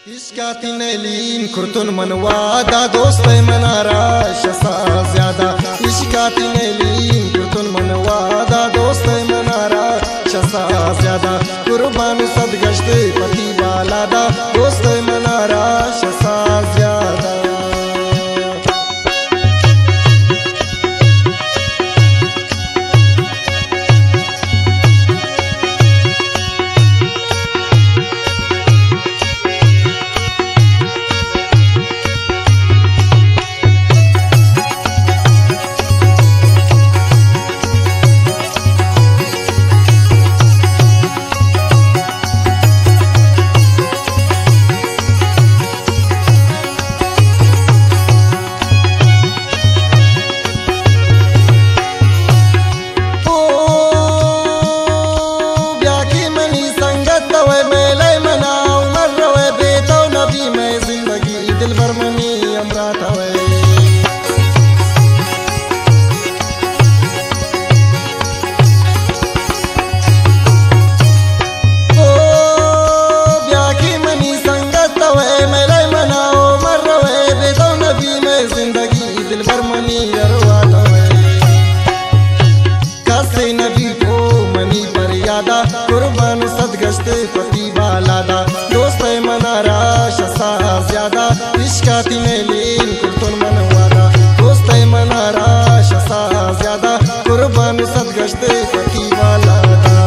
इश्काती नैलीन कुर्तुन मनवादा दोस्त मनारा शसा ज्यादा। इश्काती नैलीन कुर्तुन मनवादा दोस्त मनारा शसा ज्यादा। कुर्बान सदगश्त पति वालादा दोस्त मनारा शसा ज्यादा। कुर्बान सदगश्त पति वालादा दोस्त मनारा शसा ज्यादा। इश्काती नैलीन कुर्तुन मनवादा दोस्त मनारा शसा ज्यादा। कुर्बान सदगश्त पति वालादा।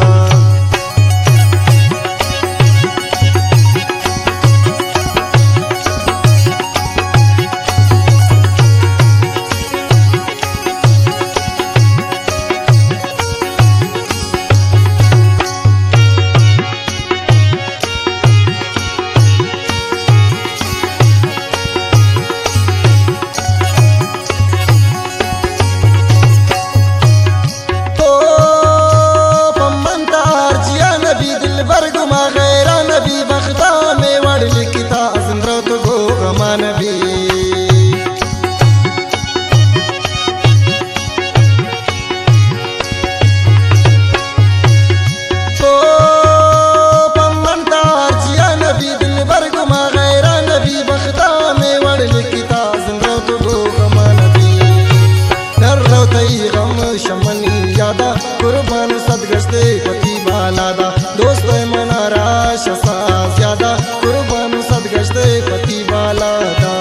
कुर्बान सदगश्त पति वालादा दोस्त मनारा शसा ज्यादा। कुर्बान सदगश्त पति वालादा।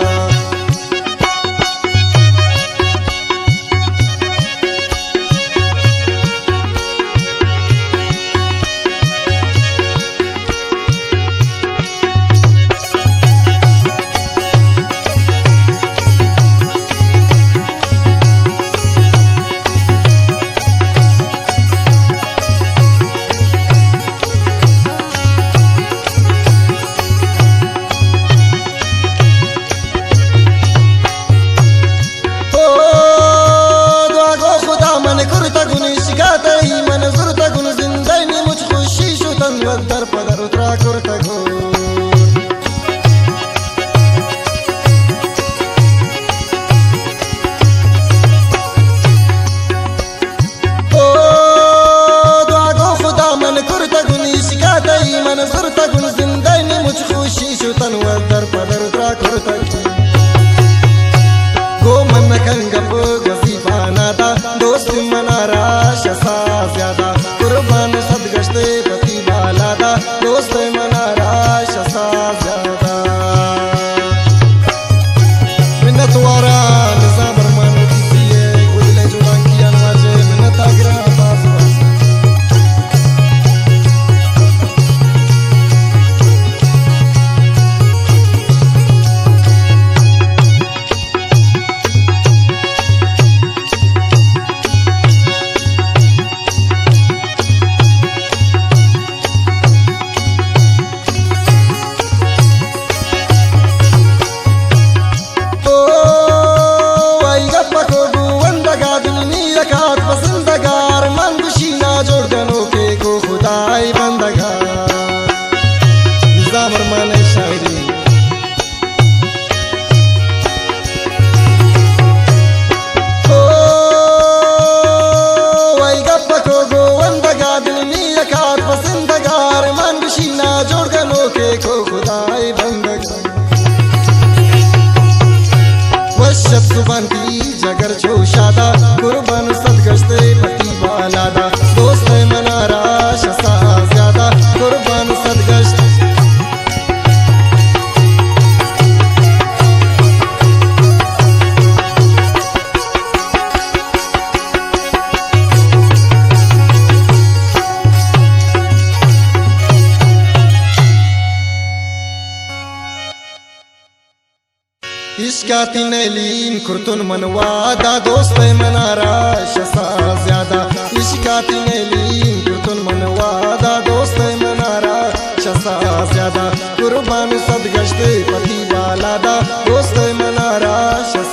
दर पदर उतरा करता गो ओ दुआ खुदा मन करता गुनी शिकायत मन सुरता गुन जिंदगी मुझ खुशी शुतन दर पदर उतरा करता गो मन कंगप गसीबाना दा दोस्त मनारा शसा ज्यादा। कुर्बान सदगश्त पति वालादा दोस्त मनारा शसा ज्यादा। मिन्नत वारा निजाम रमान दिए गुजले जुड़ान किया नवाजे मिन्नत आगरा पास बशत सुबंती जगर छो शादा कुर्बान सदगश्ते पति वालादा दोस्त मनारा शसा ज्यादा कुर्बान सदगश्त इश्काती नैलीन कुर्तुन मनवादा दोस्त मनारा शसा ज्यादा इश्काती नैलीन कुर्तुन मनवादा दोस्त मनारा शसा ज्यादा कुर्बान सदगश्ते पति वालादा दोस्त मनारा शसा